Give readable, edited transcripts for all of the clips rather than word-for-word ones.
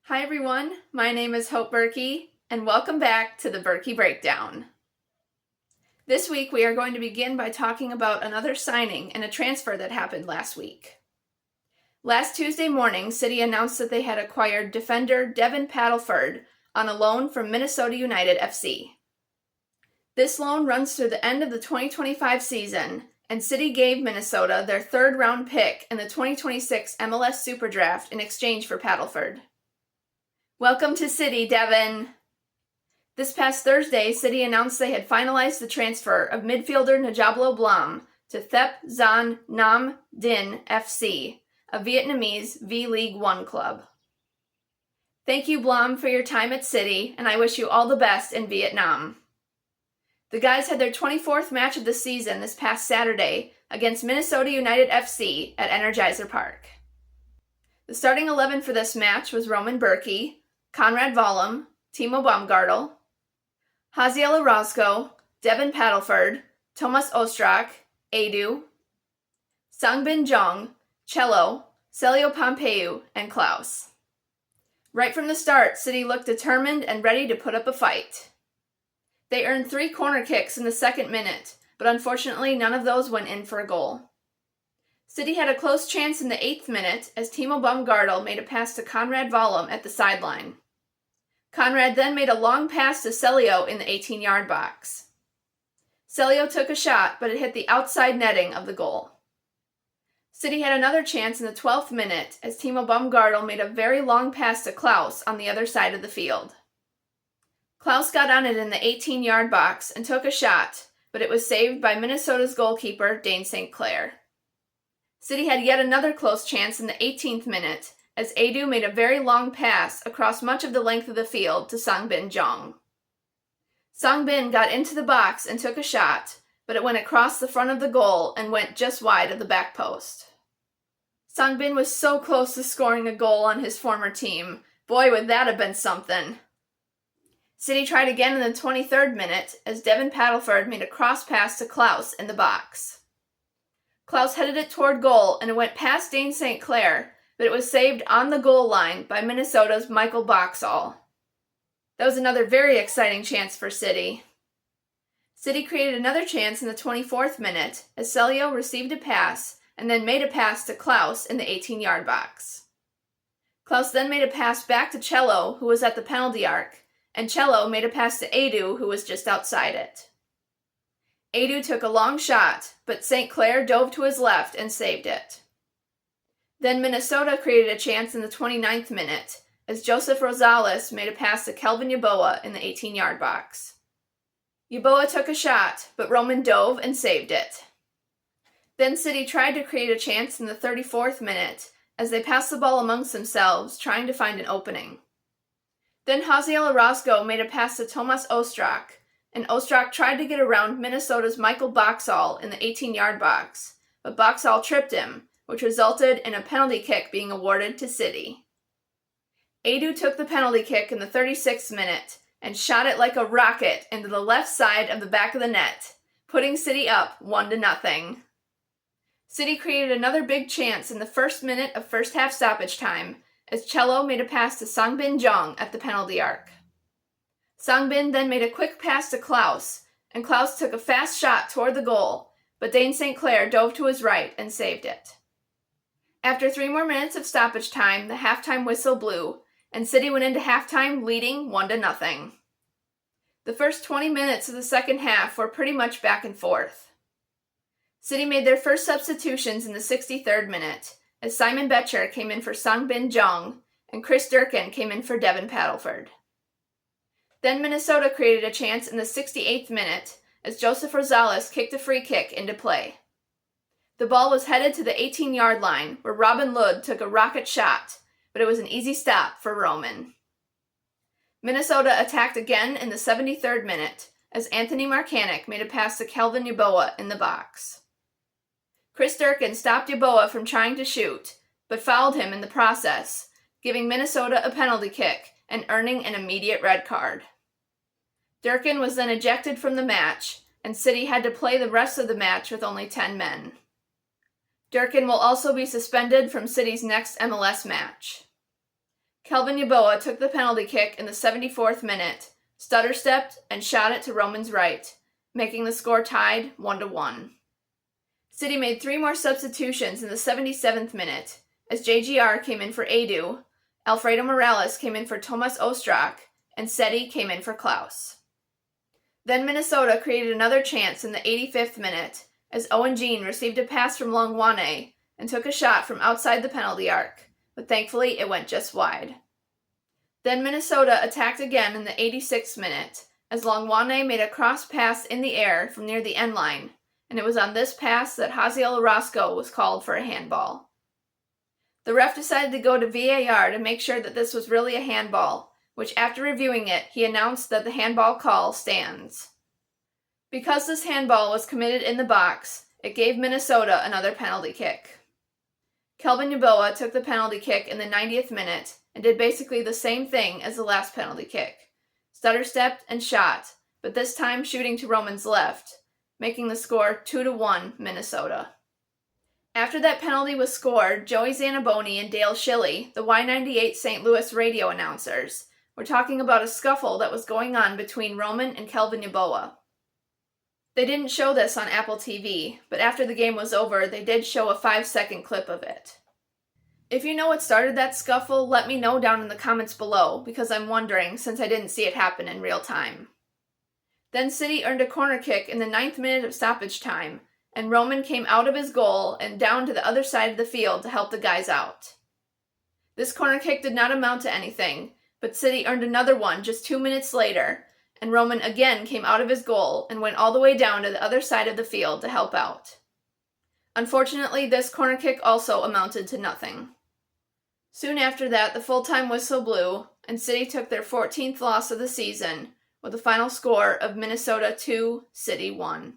Hi everyone, my name is Hope Bürki, and welcome back to the Bürki Breakdown. This week we are going to begin by talking about another signing and a transfer that happened last week. Last Tuesday morning, City announced that they had acquired defender Devin Padelford on a loan from Minnesota United FC. This loan runs through the end of the 2025 season, and City gave Minnesota their third-round pick in the 2026 MLS Super Draft in exchange for Padelford. Welcome to City, Devin! This past Thursday, City announced they had finalized the transfer of midfielder Njablo Blom to Thep Zan Nam Dinh FC, a Vietnamese V-League 1 club. Thank you, Blom, for your time at City, and I wish you all the best in Vietnam. The guys had their 24th match of the season this past Saturday against Minnesota United FC at Energizer Park. The starting 11 for this match was Roman Bürki, Conrad Vollum, Timo Baumgartel, Haziel Orozco, Devin Padelford, Thomas Ostrak, Edu, Sangbin Jong, Cello, Celio Pompeu, and Klaus. Right from the start, City looked determined and ready to put up a fight. They earned 3 corner kicks in the second minute, but unfortunately none of those went in for a goal. City had a close chance in the 8th minute as Timo Baumgartel made a pass to Conrad Vollum at the sideline. Conrad then made a long pass to Celio in the 18-yard box. Celio took a shot, but it hit the outside netting of the goal. City had another chance in the 12th minute as Timo Baumgartel made a very long pass to Klaus on the other side of the field. Klaus got on it in the 18-yard box and took a shot, but it was saved by Minnesota's goalkeeper, Dane St. Clair. City had yet another close chance in the 18th minute as Edu made a very long pass across much of the length of the field to Sangbin Jong. Sangbin got into the box and took a shot, but it went across the front of the goal and went just wide of the back post. Sangbin was so close to scoring a goal on his former team. Boy, would that have been something. City tried again in the 23rd minute as Devin Padelford made a cross pass to Klaus in the box. Klaus headed it toward goal and it went past Dane St. Clair, but it was saved on the goal line by Minnesota's Michael Boxall. That was another very exciting chance for City. City created another chance in the 24th minute as Celio received a pass and then made a pass to Klaus in the 18-yard box. Klaus then made a pass back to Cello, who was at the penalty arc, and Cello made a pass to Edu, who was just outside it. Edu took a long shot, but St. Clair dove to his left and saved it. Then Minnesota created a chance in the 29th minute as Joseph Rosales made a pass to Kelvin Yeboah in the 18-yard box. Yeboah took a shot, but Roman dove and saved it. Then City tried to create a chance in the 34th minute as they passed the ball amongst themselves, trying to find an opening. Then Haziel Orozco made a pass to Thomas Ostrak, and Ostrak tried to get around Minnesota's Michael Boxall in the 18-yard box, but Boxall tripped him, which resulted in a penalty kick being awarded to City. Edu took the penalty kick in the 36th minute and shot it like a rocket into the left side of the back of the net, putting City up 1-0. City created another big chance in the first minute of first half stoppage time as Cello made a pass to Sangbin Jong at the penalty arc. Sangbin then made a quick pass to Klaus, and Klaus took a fast shot toward the goal, but Dane St. Clair dove to his right and saved it. After 3 more minutes of stoppage time, the halftime whistle blew, and City went into halftime leading 1-0. The first 20 minutes of the second half were pretty much back and forth. City made their first substitutions in the 63rd minute, as Simon Betcher came in for Sangbin Jong, and Chris Durkin came in for Devin Padelford. Then Minnesota created a chance in the 68th minute as Joseph Rosales kicked a free kick into play. The ball was headed to the 18-yard line, where Robin Lod took a rocket shot, but it was an easy stop for Roman. Minnesota attacked again in the 73rd minute, as Anthony Markanek made a pass to Kelvin Yeboah in the box. Chris Durkin stopped Yeboah from trying to shoot, but fouled him in the process, giving Minnesota a penalty kick and earning an immediate red card. Durkin was then ejected from the match, and City had to play the rest of the match with only 10 men. Durkin will also be suspended from City's next MLS match. Kelvin Yeboah took the penalty kick in the 74th minute, stutter-stepped, and shot it to Roman's right, making the score tied 1-1. City made 3 more substitutions in the 77th minute, as JGR came in for Edu, Alfredo Morales came in for Tomas Ostrak, and Seti came in for Klaus. Then Minnesota created another chance in the 85th minute, as Owen Jean received a pass from Longwane and took a shot from outside the penalty arc, but thankfully it went just wide. Then Minnesota attacked again in the 86th minute, as Longwane made a cross pass in the air from near the end line, and it was on this pass that Haziel Orozco was called for a handball. The ref decided to go to VAR to make sure that this was really a handball, which after reviewing it, he announced that the handball call stands. Because this handball was committed in the box, it gave Minnesota another penalty kick. Kelvin Yeboah took the penalty kick in the 90th minute and did basically the same thing as the last penalty kick. Stutter-stepped and shot, but this time shooting to Roman's left, making the score 2-1 Minnesota. After that penalty was scored, Joey Zanaboni and Dale Shilley, the Y98 St. Louis radio announcers, were talking about a scuffle that was going on between Roman and Kelvin Yeboah. They didn't show this on Apple TV, but after the game was over, they did show a 5-second clip of it. If you know what started that scuffle, let me know down in the comments below, because I'm wondering since I didn't see it happen in real time. Then City earned a corner kick in the 9th minute of stoppage time, and Roman came out of his goal and down to the other side of the field to help the guys out. This corner kick did not amount to anything, but City earned another one just 2 minutes later, and Roman again came out of his goal and went all the way down to the other side of the field to help out. Unfortunately, this corner kick also amounted to nothing. Soon after that, the full-time whistle blew, and City took their 14th loss of the season, with a final score of Minnesota 2, City 1.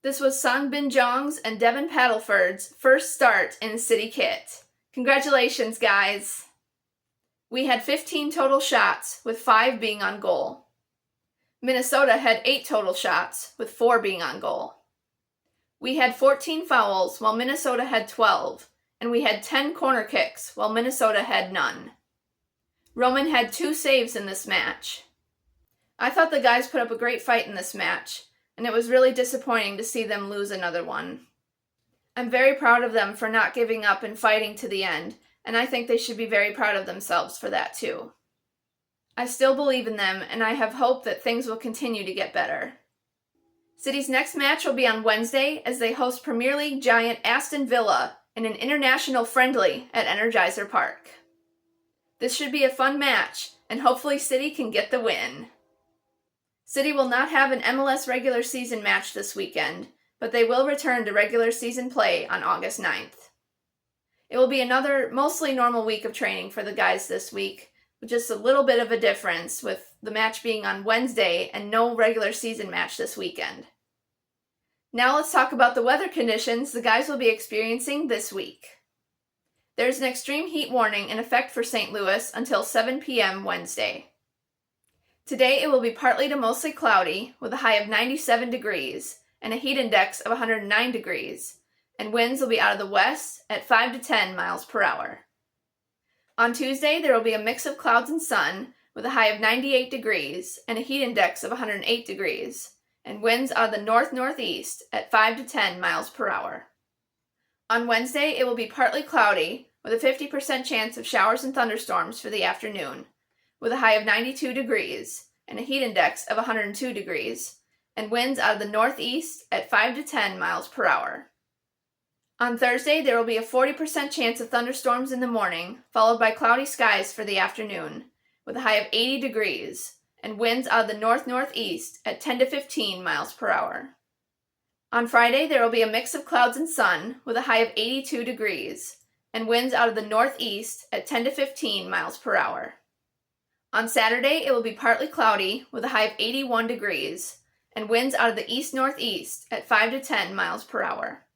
This was Sang Bin Jong's and Devin Paddleford's first start in the City kit. Congratulations, guys! We had 15 total shots, with 5 being on goal. Minnesota had 8 total shots, with 4 being on goal. We had 14 fouls, while Minnesota had 12, and we had 10 corner kicks, while Minnesota had none. Roman had 2 saves in this match. I thought the guys put up a great fight in this match, and it was really disappointing to see them lose another one. I'm very proud of them for not giving up and fighting to the end, and I think they should be very proud of themselves for that too. I still believe in them, and I have hope that things will continue to get better. City's next match will be on Wednesday as they host Premier League giant Aston Villa in an international friendly at Energizer Park. This should be a fun match, and hopefully City can get the win. City will not have an MLS regular season match this weekend, but they will return to regular season play on August 9th. It will be another mostly normal week of training for the guys this week, with just a little bit of a difference with the match being on Wednesday and no regular season match this weekend. Now let's talk about the weather conditions the guys will be experiencing this week. There's an extreme heat warning in effect for St. Louis until 7 p.m. Wednesday. Today it will be partly to mostly cloudy with a high of 97 degrees and a heat index of 109 degrees, and winds will be out of the west at 5 to 10 miles per hour. On Tuesday, there will be a mix of clouds and sun with a high of 98 degrees and a heat index of 108 degrees, and winds out of the north-northeast at 5 to 10 miles per hour. On Wednesday, it will be partly cloudy with a 50% chance of showers and thunderstorms for the afternoon, with a high of 92 degrees and a heat index of 102 degrees, and winds out of the northeast at 5 to 10 miles per hour. On Thursday, there will be a 40% chance of thunderstorms in the morning, followed by cloudy skies for the afternoon, with a high of 80 degrees, and winds out of the north-northeast at 10 to 15 miles per hour. On Friday, there will be a mix of clouds and sun with a high of 82 degrees and winds out of the northeast at 10 to 15 miles per hour. On Saturday, it will be partly cloudy with a high of 81 degrees and winds out of the east-northeast at 5 to 10 miles per hour.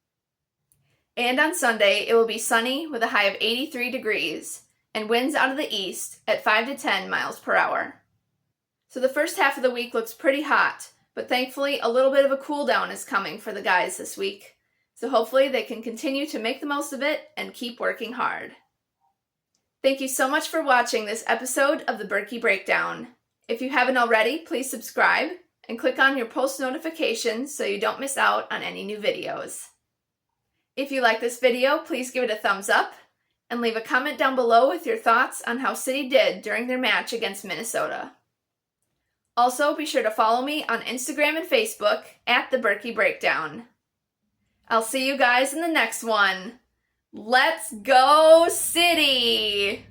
And on Sunday, it will be sunny with a high of 83 degrees and winds out of the east at 5 to 10 miles per hour. So the first half of the week looks pretty hot, but thankfully a little bit of a cool down is coming for the guys this week. So hopefully they can continue to make the most of it and keep working hard. Thank you so much for watching this episode of the Bürki Breakdown. If you haven't already, please subscribe and click on your post notifications so you don't miss out on any new videos. If you like this video, please give it a thumbs up and leave a comment down below with your thoughts on how City did during their match against Minnesota. Also, be sure to follow me on Instagram and Facebook at the Bürki Breakdown. I'll see you guys in the next one. Let's go, City!